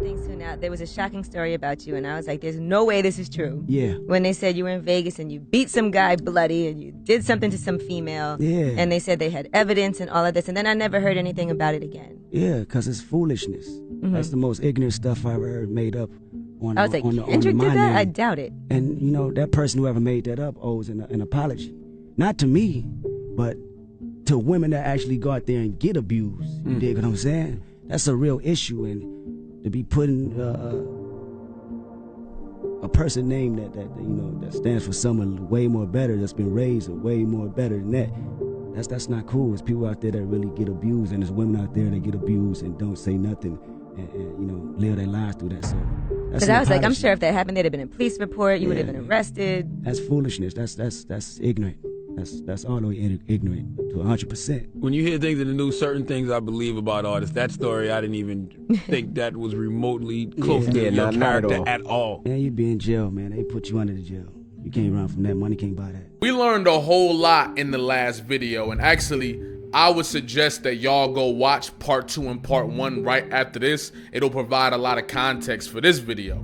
thing too now. There was a shocking story about you, and I was like, there's no way this is true. Yeah. When they said you were in Vegas and you beat some guy bloody and you did something to some female. Yeah. And they said they had evidence and all of this, and then I never heard anything about it again. Yeah, because it's foolishness. That's the most ignorant stuff I've ever heard made up on I was like, on Kendrick my did that? name. I doubt it. And, you know, that person, whoever made that up, owes an apology. Not to me, but to women that actually go out there and get abused. You dig what I'm saying? That's a real issue. And to be putting a person name that you know that stands for someone way more better, that's been raised way more better than that, that's not cool. There's people out there that really get abused, and there's women out there that get abused and don't say nothing and you know, live their lives through that. So Because I was like, I'm sure if that happened, there'd have been a police report. You would have been arrested. That's foolishness. That's ignorant. That's all the way ignorant to 100%. When you hear things in the news, certain things I believe about artists. That story, I didn't even think that was remotely close to your character at all. Man, you be in jail, man. They put you under the jail. You can't run from that. Money can't buy that. We learned a whole lot in the last video, and actually, I would suggest that y'all go watch part 2 and part 1 right after this. It'll provide a lot of context for this video.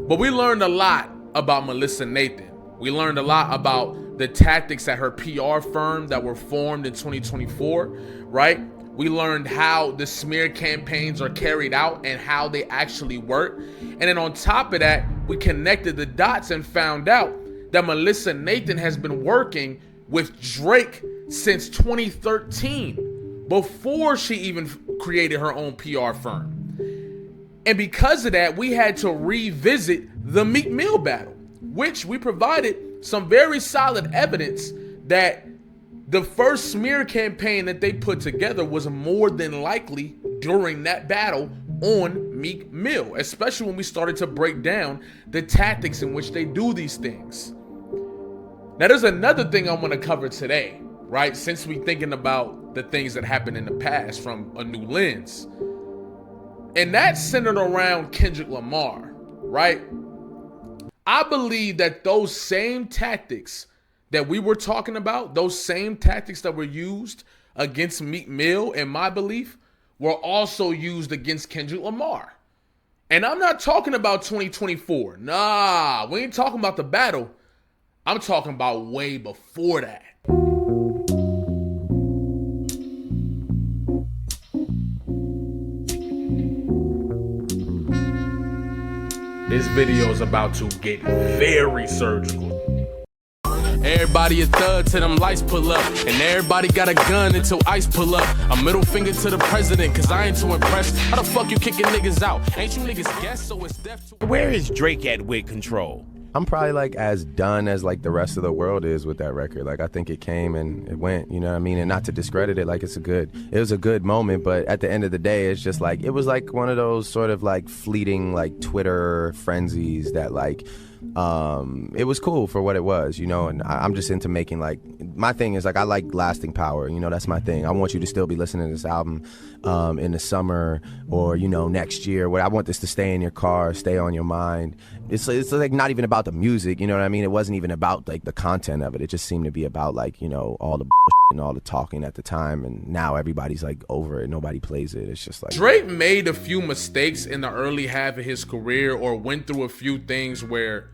But we learned a lot about Melissa Nathan. We learned a lot about the tactics at her PR firm that were formed in 2024, right? We learned how the smear campaigns are carried out and how they actually work. And then on top of that, we connected the dots and found out that Melissa Nathan has been working with Drake since 2013, before she even created her own PR firm. And because of that, we had to revisit the Meek Mill battle, which we provided some very solid evidence that the first smear campaign that they put together was more than likely during that battle on Meek Mill, especially when we started to break down the tactics in which they do these things. Now, there's another thing I want to cover today, right? Since we're thinking about the things that happened in the past from a new lens. And that's centered around Kendrick Lamar, right? I believe that those same tactics that we were talking about, those same tactics that were used against Meek Mill, in my belief, were also used against Kendrick Lamar. And I'm not talking about 2024. Nah, we ain't talking about the battle. I'm talking about way before that. This video is about to get very surgical. Everybody a thug till them lights pull up, and everybody got a gun until ICE pull up. A middle finger to the president, cause I ain't too impressed. How the fuck you kicking niggas out? Ain't you niggas guess, so it's death to... Where is Drake at with Control? I'm probably like as done as like the rest of the world is with that record. Like I think it came and it went, you know what I mean? And not to discredit it, like it was a good moment, but at the end of the day, it's just like, it was like one of those sort of like fleeting like Twitter frenzies that like, it was cool for what it was, you know, and I'm just into making like, my thing is like, I like lasting power, you know, that's my thing. I want you to still be listening to this album in the summer or, you know, next year, where I want this to stay in your car, stay on your mind. It's like not even about the music, you know what I mean? It wasn't even about like the content of it. It just seemed to be about like, you know, all the and all the talking at the time, and now everybody's like over it. Nobody plays it. It's just like Drake made a few mistakes in the early half of his career, or went through a few things where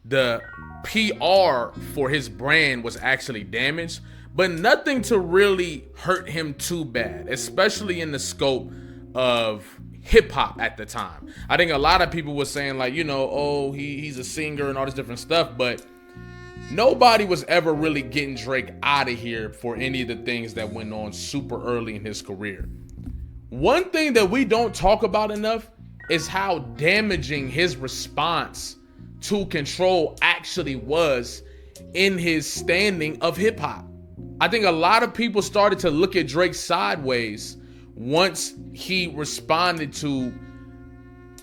the PR for his brand was actually damaged, but nothing to really hurt him too bad, especially in the scope of hip hop at the time. I think a lot of people were saying like, you know, oh, he's a singer and all this different stuff, but nobody was ever really getting Drake out of here for any of the things that went on super early in his career. One thing that we don't talk about enough is how damaging his response to Control actually was in his standing of hip hop. I think a lot of people started to look at Drake sideways once he responded to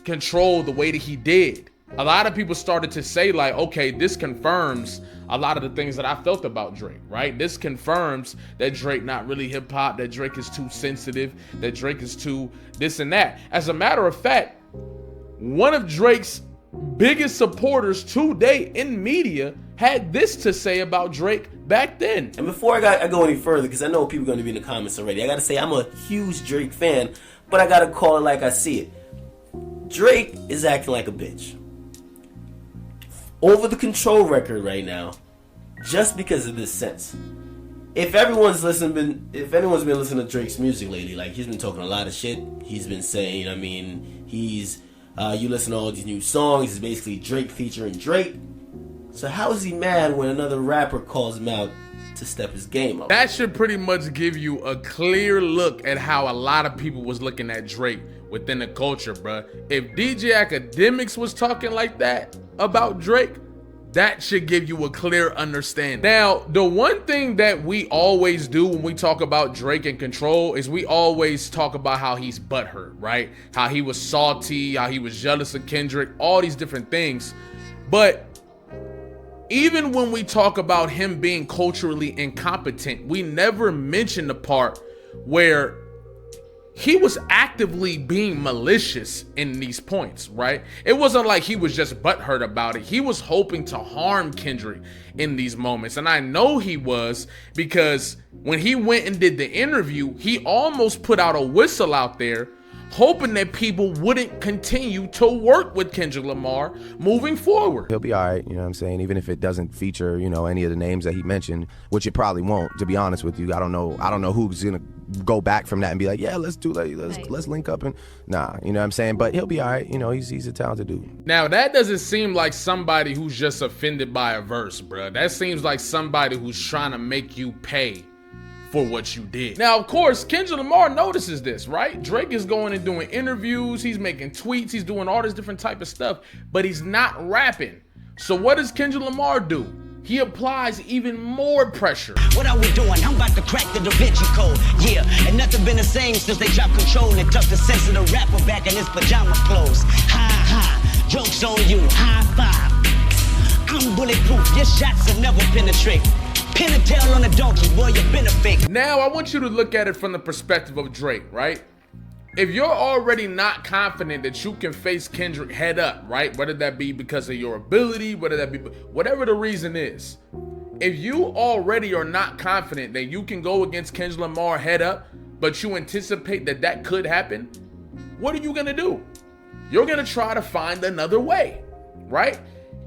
Control the way that he did. A lot of people started to say like, okay, this confirms a lot of the things that I felt about Drake, right? This confirms that Drake not really hip hop, that Drake is too sensitive, that Drake is too this and that. As a matter of fact, one of Drake's biggest supporters to date in media had this to say about Drake back then. And before I go any further, because I know people are going to be in the comments already, I got to say I'm a huge Drake fan, but I got to call it like I see it. Drake is acting like a bitch over the Control record right now, just because of this sense. If anyone's been listening to Drake's music lately, like, he's been talking a lot of shit. He's been saying, I mean, you listen to all these new songs, it's basically Drake featuring Drake. So how is he mad when another rapper calls him out to step his game up? That should pretty much give you a clear look at how a lot of people was looking at Drake within the culture, bruh. If DJ Academics was talking like that about Drake, that should give you a clear understanding. Now, the one thing that we always do when we talk about Drake and Control is we always talk about how he's butthurt, right? How he was salty, how he was jealous of Kendrick, all these different things. But even when we talk about him being culturally incompetent, we never mention the part where he was actively being malicious in these points, right? It wasn't like he was just butthurt about it. He was hoping to harm Kendrick in these moments. And I know he was, because when he went and did the interview, he almost put out a whistle out there, hoping that people wouldn't continue to work with Kendrick Lamar moving forward. He'll be all right, you know what I'm saying? Even if it doesn't feature, any of the names that he mentioned, which it probably won't, to be honest with you. I don't know who's gonna go back from that and be like, yeah, let's link up and nah, you know what I'm saying? But he'll be all right, he's a talented dude. Now, that doesn't seem like somebody who's just offended by a verse, bruh. That seems like somebody who's trying to make you pay for what you did. Now, of course, Kendrick Lamar notices this, right? Drake is going and doing interviews, he's making tweets, he's doing all this different type of stuff, but he's not rapping. So what does Kendrick Lamar do? He applies even more pressure. What are we doing? I'm about to crack the Da Vinci Code. Yeah, and nothing been the same since they dropped Control and tucked the sense of the rapper back in his pajama clothes. Ha ha, joke's on you, high five. I'm bulletproof, your shots will never penetrate. Pin a tail on a donkey, boy, you been a fake. Now, I want you to look at it from the perspective of Drake, right? If you're already not confident that you can face Kendrick head up, right? Whether that be because of your ability, whatever the reason is. If you already are not confident that you can go against Kendrick Lamar head up, but you anticipate that could happen, what are you gonna do? You're gonna try to find another way, right?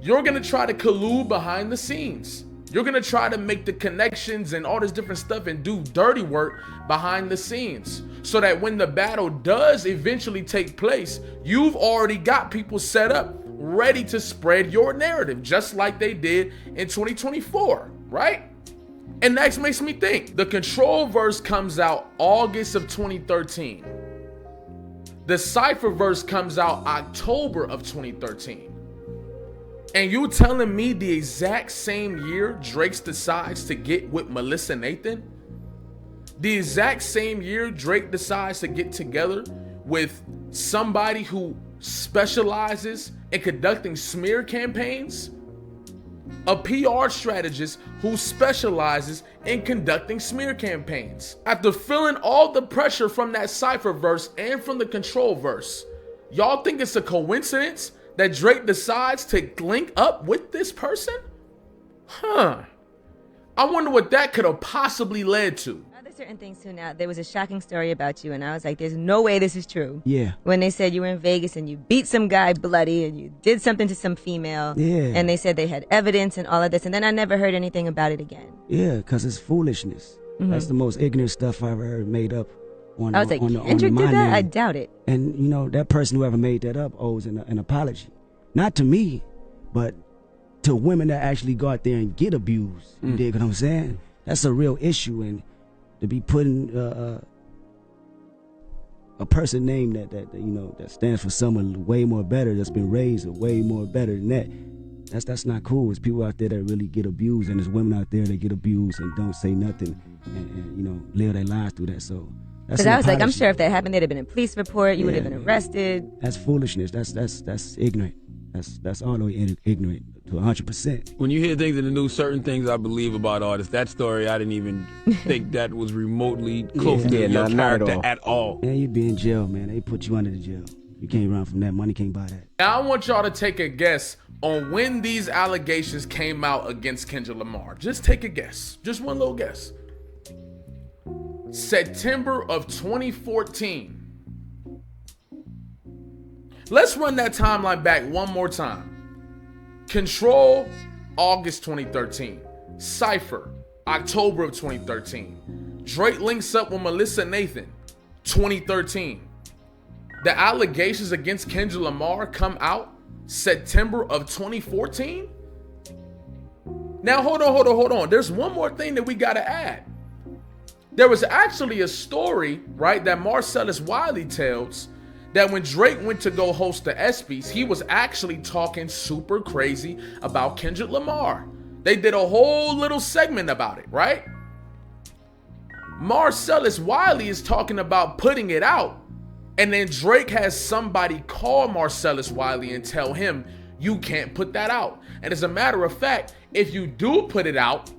You're gonna try to collude behind the scenes. You're gonna try to make the connections and all this different stuff and do dirty work behind the scenes, so that when the battle does eventually take place, you've already got people set up, ready to spread your narrative, just like they did in 2024, right? And that makes me think, the Control verse comes out August of 2013. The Cypher verse comes out October of 2013. And you telling me the exact same year Drake decides to get with Melissa Nathan? The exact same year Drake decides to get together with somebody who specializes in conducting smear campaigns? A PR strategist who specializes in conducting smear campaigns. After feeling all the pressure from that Cypher verse and from the Control verse, y'all think it's a coincidence that Drake decides to link up with this person? I wonder what that could have possibly led to. There's certain things too now. There was a shocking story about you, and I was like, there's no way this is true. Yeah. When they said you were in Vegas and you beat some guy bloody and you did something to some female. Yeah. And they said they had evidence and all of this, and then I never heard anything about it again. Yeah, because it's foolishness. Mm-hmm. That's the most ignorant stuff I've ever heard made up. I was like, Kendrick did that? I doubt it. And, that person, whoever made that up, owes an apology. Not to me, but to women that actually go out there and get abused. You dig what I'm saying? That's a real issue. And to be putting a person name that stands for someone way more better, that's been raised way more better than that, that's not cool. It's people out there that really get abused, and there's women out there that get abused and don't say nothing and live their lives through that. So because I was like, I'm sure if that happened, there'd have been a police report. You would have been arrested. That's foolishness. That's ignorant. That's all the way ignorant to 100%. When you hear things in the news, certain things I believe about artists. That story, I didn't even think that was remotely close to your character at all. Yeah, you'd be in jail, man. They put you under the jail. You can't run from that. Money can't buy that. Now, I want y'all to take a guess on when these allegations came out against Kendrick Lamar. Just take a guess. Just one little guess. September of 2014. Let's run that timeline back one more time. Control, August 2013. Cypher, October of 2013. Drake links up with Melissa Nathan, 2013. The allegations against Kendrick Lamar come out September of 2014. Now, hold on. There's one more thing that we got to add. There was actually a story, right, that Marcellus Wiley tells that when Drake went to go host the ESPYs, he was actually talking super crazy about Kendrick Lamar. They did a whole little segment about it, right? Marcellus Wiley is talking about putting it out, and then Drake has somebody call Marcellus Wiley and tell him, you can't put that out. And as a matter of fact, if you do put it out,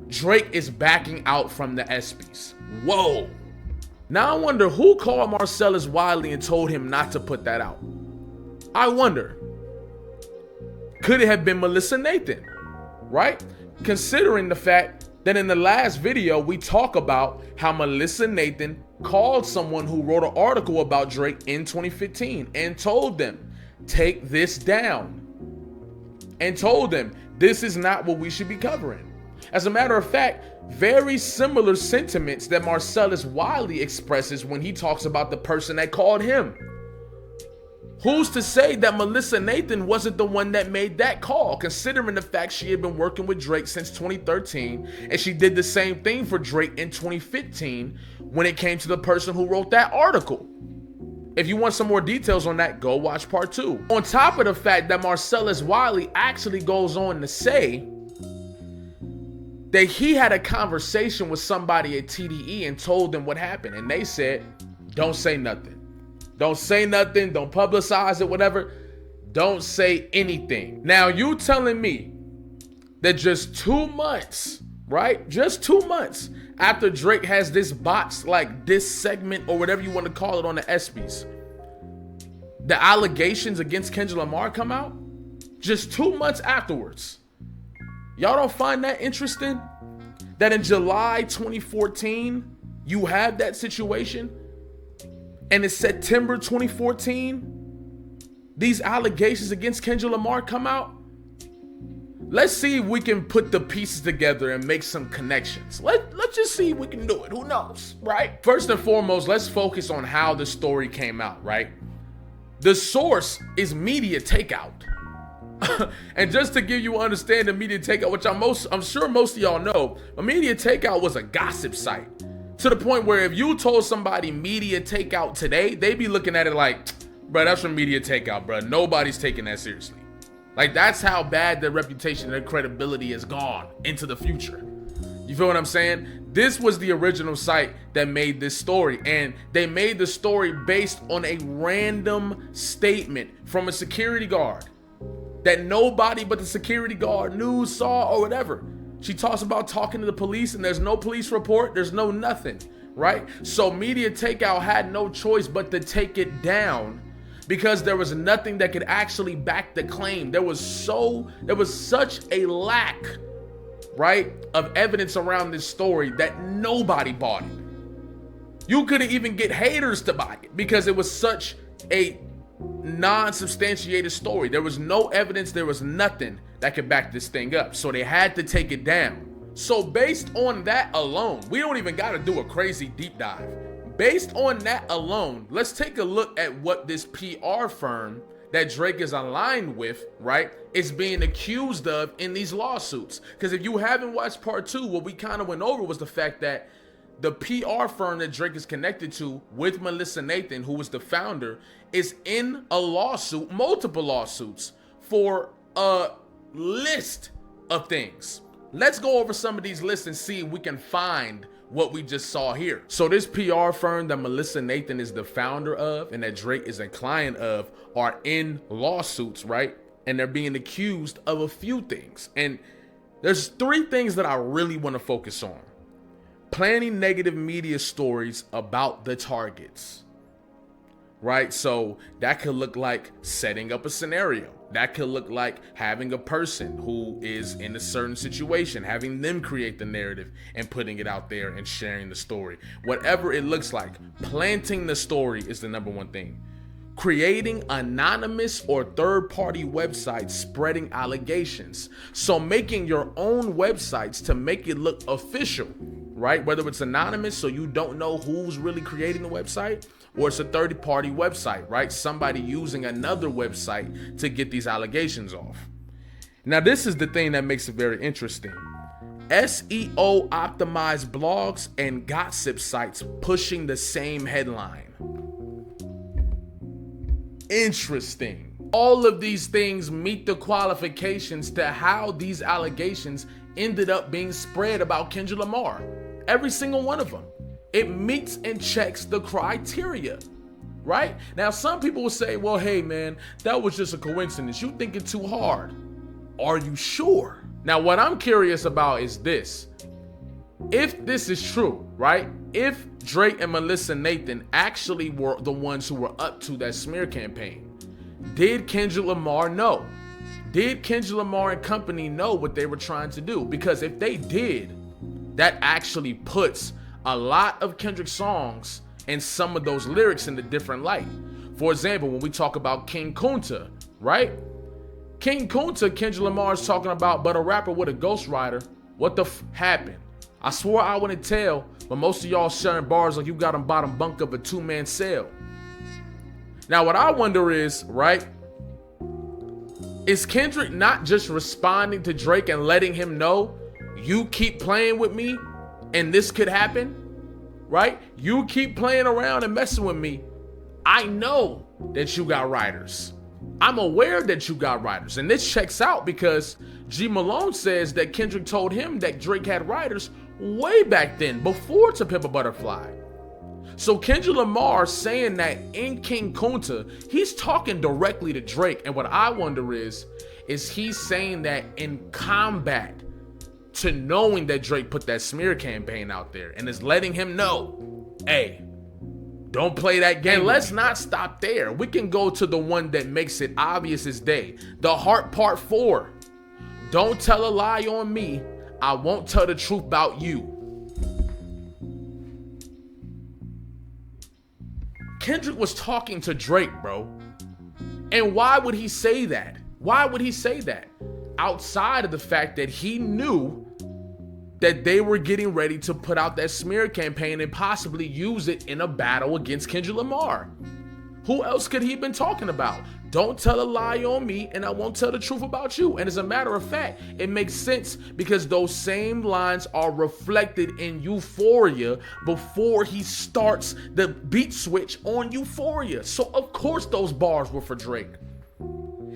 Drake is backing out from the ESPYs. Whoa. Now I wonder who called Marcellus Wiley and told him not to put that out. I wonder. Could it have been Melissa Nathan? Right? Considering the fact that in the last video, we talk about how Melissa Nathan called someone who wrote an article about Drake in 2015 and told them, take this down. And told them, this is not what we should be covering. As a matter of fact, very similar sentiments that Marcellus Wiley expresses when he talks about the person that called him. Who's to say that Melissa Nathan wasn't the one that made that call, considering the fact she had been working with Drake since 2013, and she did the same thing for Drake in 2015 when it came to the person who wrote that article. If you want some more details on that, go watch part 2. On top of the fact that Marcellus Wiley actually goes on to say that he had a conversation with somebody at TDE and told them what happened. And they said, don't say nothing. Don't say nothing. Don't publicize it, whatever. Don't say anything. Now, you telling me that just 2 months, right? Just 2 months after Drake has this box, like this segment or whatever you want to call it on the ESPYs, the allegations against Kendrick Lamar come out? Just 2 months afterwards. Y'all don't find that interesting? That in July 2014, you have that situation? And in September 2014, these allegations against Kendrick Lamar come out? Let's see if we can put the pieces together and make some connections. Let's just see if we can do it. Who knows, right? First and foremost, let's focus on how the story came out, right? The source is Media Takeout. And just to give you an understanding of Media Takeout, which I'm sure most of y'all know, but Media Takeout was a gossip site. To the point where if you told somebody Media Takeout today, they'd be looking at it like, bro, that's from Media Takeout, bro. Nobody's taking that seriously. Like, that's how bad their reputation and their credibility has gone into the future. You feel what I'm saying? This was the original site that made this story, and they made the story based on a random statement from a security guard that nobody but the security guard knew, saw, or whatever. She talks about talking to the police, and there's no police report, there's no nothing, right? So Media Takeout had no choice but to take it down because there was nothing that could actually back the claim. There was such a lack, right, of evidence around this story that nobody bought it. You couldn't even get haters to buy it because it was such a non-substantiated story. There was no evidence, there was nothing that could back this thing up. So they had to take it down. So based on that alone, we don't even got to do a crazy deep dive. Based on that alone, let's take a look at what this PR firm that Drake is aligned with, right, is being accused of in these lawsuits. Because if you haven't watched part 2, what we kind of went over was the fact that the PR firm that Drake is connected to with Melissa Nathan, who was the founder, is in a lawsuit, multiple lawsuits, for a list of things. Let's go over some of these lists and see if we can find what we just saw here. So this PR firm that Melissa Nathan is the founder of and that Drake is a client of are in lawsuits, right? And they're being accused of a few things. And there's 3 things that I really want to focus on. Planning negative media stories about the targets, right? So that could look like setting up a scenario. That could look like having a person who is in a certain situation, having them create the narrative and putting it out there and sharing the story. Whatever it looks like, planting the story is the number one thing. creating anonymous or third-party websites spreading allegations. So making your own websites to make it look official, right? Whether it's anonymous so you don't know who's really creating the website, or it's a third-party website, right? Somebody using another website to get these allegations off. Now, this is the thing that makes it very interesting. SEO optimized blogs and gossip sites pushing the same headline. Interesting. All of these things meet the qualifications to how these allegations ended up being spread about Kendrick Lamar. Every single one of them. It meets and checks the criteria, right? Now, some people will say, well, hey, man, that was just a coincidence. You thinking too hard. Are you sure? Now, what I'm curious about is this. If this is true, right? If Drake and Melissa Nathan actually were the ones who were up to that smear campaign, did Kendrick Lamar know? Did Kendrick Lamar and company know what they were trying to do? Because if they did, that actually puts a lot of Kendrick songs and some of those lyrics in a different light. For example, when we talk about King Kunta, right? King Kunta, Kendrick Lamar is talking about, but a rapper with a ghostwriter. What the happened? I swore I wouldn't tell, but most of y'all sharing bars like you got on bottom bunk of a two-man cell. Now, what I wonder is, right, is Kendrick not just responding to Drake and letting him know, you keep playing with me and this could happen, right? You keep playing around and messing with me. I know that you got writers. I'm aware that you got writers. And this checks out because G Malone says that Kendrick told him that Drake had writers way back then, before To Pimp a Butterfly. So Kendrick Lamar saying that in King Kunta, he's talking directly to Drake. And what I wonder is he saying that in combat to knowing that Drake put that smear campaign out there and is letting him know, hey, don't play that game. And let's not stop there. We can go to the one that makes it obvious as day. The Heart Part 4. Don't tell a lie on me. I won't tell the truth about you. Kendrick was talking to Drake, bro. And why would he say that? Why would he say that? Outside of the fact that he knew that they were getting ready to put out that smear campaign and possibly use it in a battle against Kendrick Lamar. Who else could he have been talking about? Don't tell a lie on me and I won't tell the truth about you. And as a matter of fact, it makes sense because those same lines are reflected in Euphoria before he starts the beat switch on Euphoria. So of course those bars were for Drake.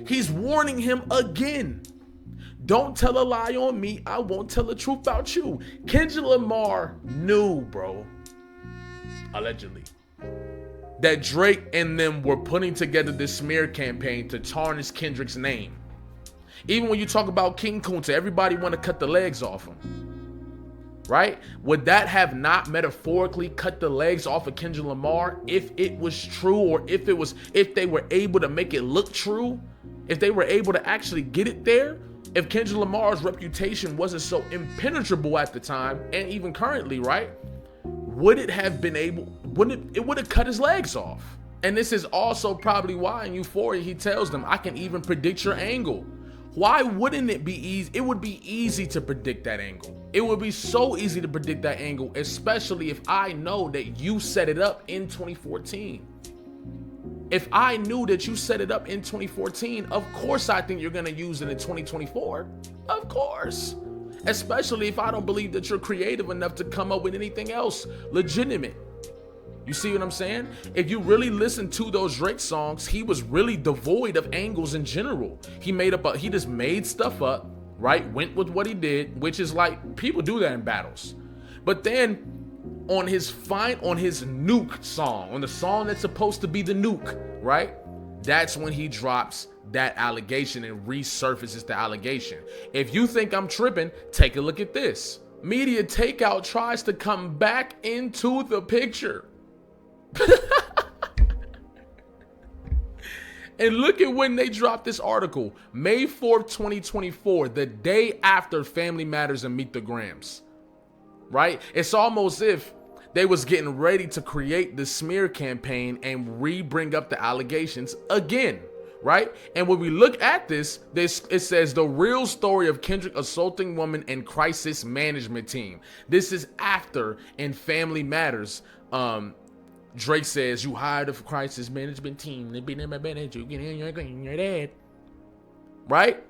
He's warning him again. Don't tell a lie on me. I won't tell the truth about you. Kendrick Lamar knew, bro, allegedly, that Drake and them were putting together this smear campaign to tarnish Kendrick's name. Even when you talk about King Kunta, everybody want to cut the legs off him, right? Would that have not metaphorically cut the legs off of Kendrick Lamar if it was true, or if they were able to make it look true, if they were able to actually get it there? If Kendrick Lamar's reputation wasn't so impenetrable at the time, and even currently, right? Would it have been able, it would have cut his legs off. And this is also probably why in Euphoria he tells them, I can even predict your angle. Why wouldn't it be easy? It would be easy to predict that angle. It would be so easy to predict that angle, especially if I know that you set it up in 2014. If I knew that you set it up in 2014, of course I think you're gonna use it in 2024. Of course. Especially if I don't believe that you're creative enough to come up with anything else legitimate. You see what I'm saying? If you really listen to those Drake songs, he was really devoid of angles in general. He just made stuff up, right? Went with what he did, which is like, people do that in battles. But then on his nuke song, on the song that's supposed to be the nuke, right? That's when he drops that allegation and resurfaces the allegation. If you think I'm tripping, take a look at this. Media Takeout tries to come back into the picture. And look at when they dropped this article. May 4th, 2024, the day after Family Matters and Meet the Grams. Right? It's almost if they was getting ready to create the smear campaign and bring up the allegations again, right? And when we look at this, it says the real story of Kendrick assaulting woman and crisis management team. This is after in Family Matters. Drake says, you hired a crisis management team. They be in my bed, you get in your dad. Right?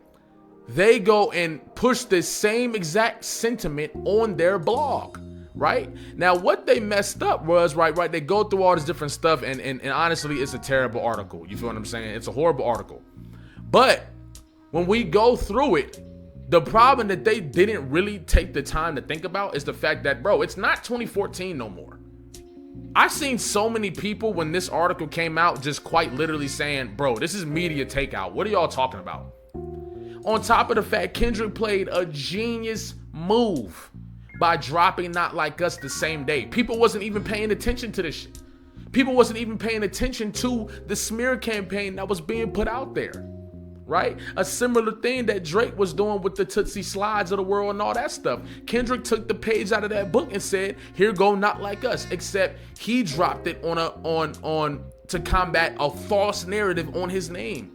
They go and push the same exact sentiment on their blog. Right? Now, what they messed up was, right, they go through all this different stuff, and honestly, it's a terrible article. You feel what I'm saying? It's a horrible article. But when we go through it, the problem that they didn't really take the time to think about is the fact that, bro, it's not 2014 no more. I've seen so many people when this article came out just quite literally saying, bro, this is media takeout. What are y'all talking about? On top of the fact, Kendrick played a genius move by dropping Not Like Us the same day. People wasn't even paying attention to this shit. People wasn't even paying attention to the smear campaign that was being put out there, right? A similar thing that Drake was doing with the Tootsie Slides of the world and all that stuff. Kendrick took the page out of that book and said, here go Not Like Us, except he dropped it on to combat a false narrative on his name.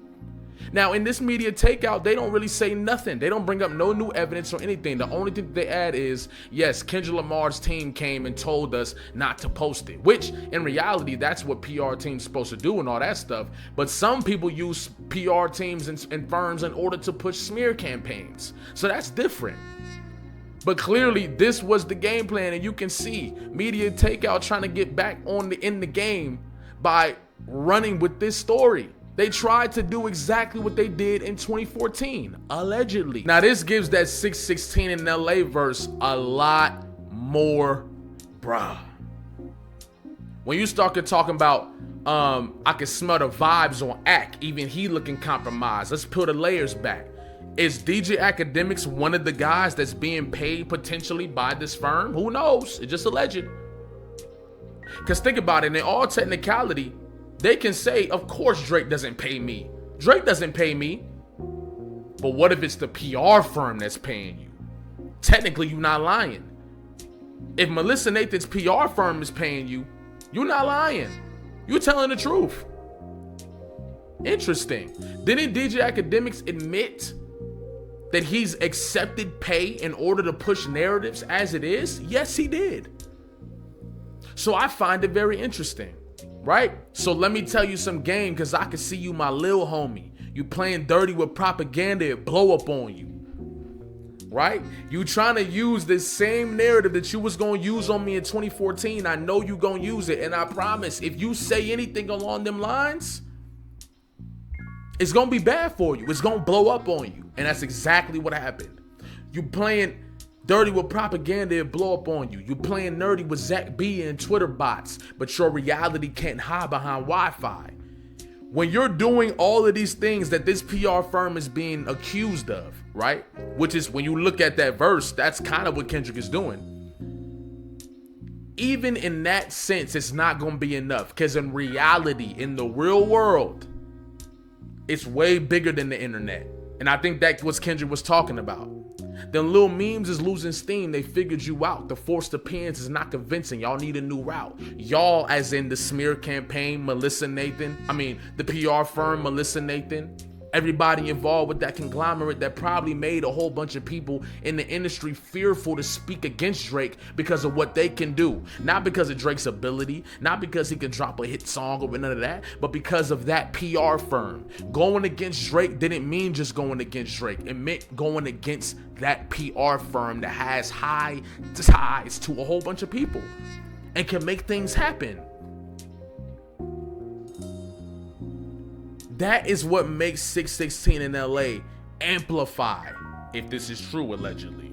Now, in this media takeout, they don't really say nothing. They don't bring up no new evidence or anything. The only thing that they add is, yes, Kendrick Lamar's team came and told us not to post it, which in reality, that's what PR team's supposed to do and all that stuff. But some people use PR teams and firms in order to push smear campaigns. So that's different. But clearly, this was the game plan, and you can see media takeout trying to get back in the game by running with this story. They tried to do exactly what they did in 2014, allegedly. Now, this gives that 616 in LA verse a lot more, bruh. When you start talking about, I can smell the vibes on Ack, even he looking compromised. Let's peel the layers back. Is DJ Academics one of the guys that's being paid potentially by this firm? Who knows? It's just alleged. Because think about it, in all technicality, they can say, of course Drake doesn't pay me. Drake doesn't pay me. But what if it's the PR firm that's paying you? Technically, you're not lying. If Melissa Nathan's PR firm is paying you, you're not lying. You're telling the truth. Interesting. Didn't DJ Academics admit that he's accepted pay in order to push narratives as it is? Yes, he did. So I find it very interesting. Right? So let me tell you some game, because I can see you, my lil homie. You playing dirty with propaganda, it blow up on you. Right? You trying to use this same narrative that you was going to use on me in 2014. I know you going to use it. And I promise, if you say anything along them lines, it's going to be bad for you. It's going to blow up on you. And that's exactly what happened. You playing dirty with propaganda, it blow up on you. You playing nerdy with Zach B and Twitter bots, but your reality can't hide behind Wi-Fi. When you're doing all of these things that this PR firm is being accused of, right? Which is, when you look at that verse, that's kind of what Kendrick is doing. Even in that sense, it's not going to be enough, because in reality, in the real world, it's way bigger than the internet. And I think that's what Kendrick was talking about. Them little memes is losing steam. They figured you out. The forced appearance is not convincing. Y'all need a new route. Y'all, as in the smear campaign, the PR firm, Melissa Nathan, everybody involved with that conglomerate that probably made a whole bunch of people in the industry fearful to speak against Drake because of what they can do. Not because of Drake's ability, not because he can drop a hit song or none of that, but because of that PR firm. Going against Drake didn't mean just going against Drake. It meant going against that PR firm that has high ties to a whole bunch of people and can make things happen. That is what makes 616 in LA amplify, if this is true, allegedly.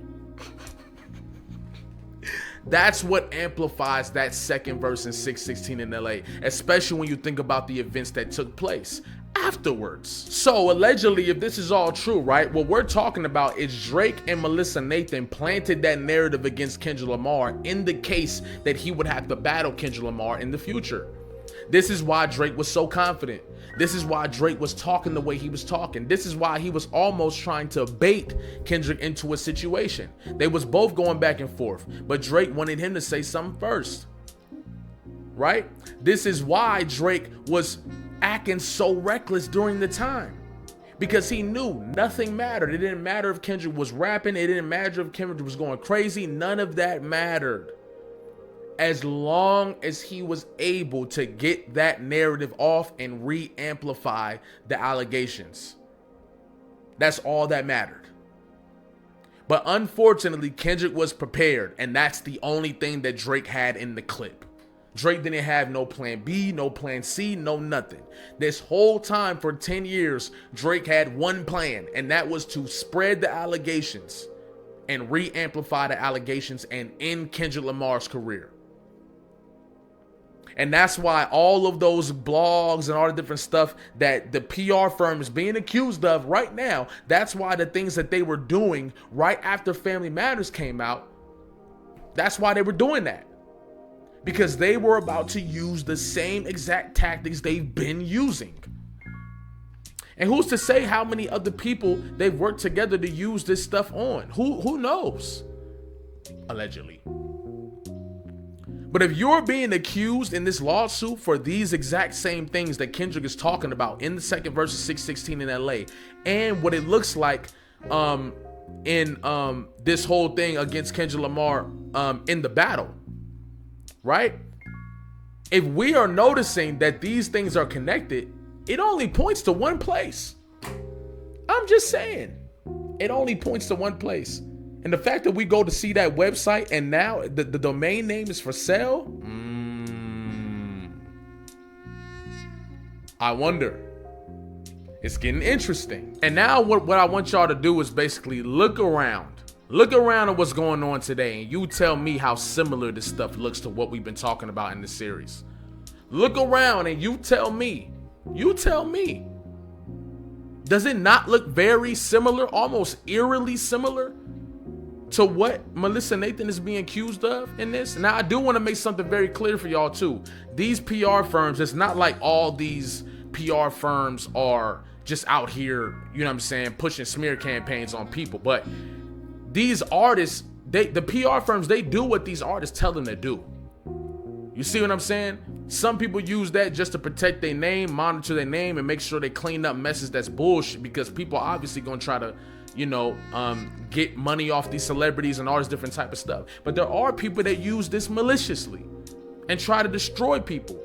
That's what amplifies that second verse in 616 in LA, especially when you think about the events that took place afterwards. So allegedly, if this is all true, right, what we're talking about is Drake and Melissa Nathan planted that narrative against Kendrick Lamar in the case that he would have to battle Kendrick Lamar in the future. This is why Drake was so confident. This is why Drake was talking the way he was talking. This is why he was almost trying to bait Kendrick into a situation. They was both going back and forth, but Drake wanted him to say something first. right? This is why Drake was acting so reckless during the time, because he knew nothing mattered. It didn't matter if Kendrick was rapping. It didn't matter if Kendrick was going crazy. None of that mattered, as long as he was able to get that narrative off and re-amplify the allegations. That's all that mattered. But unfortunately, Kendrick was prepared, and that's the only thing that Drake had in the clip. Drake didn't have no plan B, no plan C, no nothing. This whole time for 10 years, Drake had one plan, and that was to spread the allegations and re-amplify the allegations and end Kendrick Lamar's career. And that's why all of those blogs and all the different stuff that the PR firm is being accused of right now, that's why the things that they were doing right after Family Matters came out, that's why they were doing that. Because they were about to use the same exact tactics they've been using. And who's to say how many other people they've worked together to use this stuff on? Who knows? Allegedly. But if you're being accused in this lawsuit for these exact same things that Kendrick is talking about in the second verse of 616 in LA, and what it looks like in this whole thing against Kendrick Lamar in the battle, right? If we are noticing that these things are connected, it only points to one place. I'm just saying, it only points to one place. And the fact that we go to see that website and now the domain name is for sale, I wonder. It's getting interesting. And now what I want y'all to do is basically look around. Look around at what's going on today, and you tell me how similar this stuff looks to what we've been talking about in the series. Look around and you tell me. Does it not look very similar, almost eerily similar to what Melissa Nathan is being accused of in this? Now, I do want to make something very clear for y'all too. These PR firms, it's not like all these PR firms are just out here, you know what I'm saying, pushing smear campaigns on people. But these artists, the PR firms, they do what these artists tell them to do. You see what I'm saying? Some people use that just to protect their name, monitor their name, and make sure they clean up messes that's bullshit, because people are obviously gonna try to, you know, get money off these celebrities and all this different type of stuff. But there are people that use this maliciously and try to destroy people.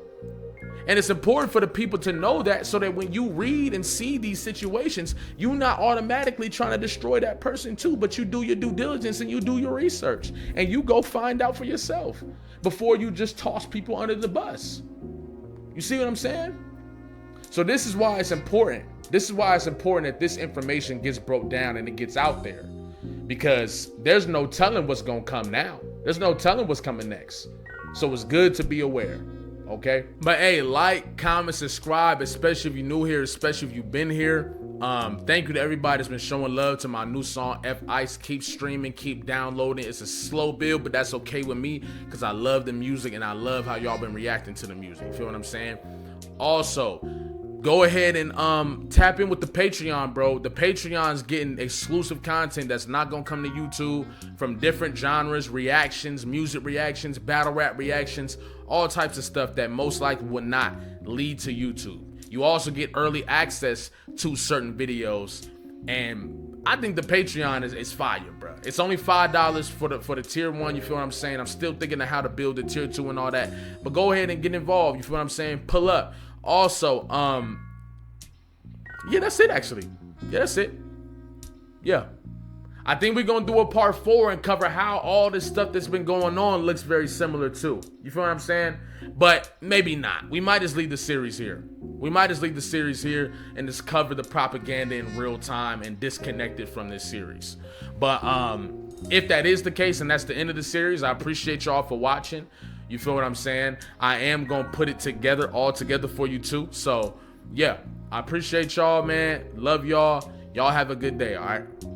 And it's important for the people to know that, so that when you read and see these situations, you're not automatically trying to destroy that person too, but you do your due diligence and you do your research and you go find out for yourself before you just toss people under the bus. You see what I'm saying? So this is why it's important. This is why it's important that this information gets broke down and it gets out there, because there's no telling what's gonna come now. There's no telling what's coming next. So it's good to be aware. Okay, but hey, like, comment, subscribe, especially if you're new here, especially if you've been here. Thank you to everybody that's been showing love to my new song F Ice. Keep streaming, keep downloading. It's a slow build, but that's okay with me, because I love the music and I love how y'all been reacting to the music. You feel what I'm saying? Also, go ahead and tap in with the Patreon, bro. The Patreon's getting exclusive content that's not gonna come to YouTube, from different genres, reactions, music reactions, battle rap reactions, all types of stuff that most likely would not lead to YouTube. You also get early access to certain videos, and I think the Patreon is fire, bro. It's only $5 for the tier 1. You feel what I'm saying? I'm still thinking of how to build the tier 2 and all that, but go ahead and get involved. You feel what I'm saying? Pull up. Also, yeah, that's it actually. Yeah, that's it. Yeah. I think we're gonna do a part 4 and cover how all this stuff that's been going on looks very similar too. You feel what I'm saying? But maybe not. We might just leave the series here. And just cover the propaganda in real time and disconnect it from this series. But if that is the case and that's the end of the series, I appreciate y'all for watching. You feel what I'm saying? I am gonna put it together, all together for you too. So yeah, I appreciate y'all, man. Love y'all. Y'all have a good day, all right?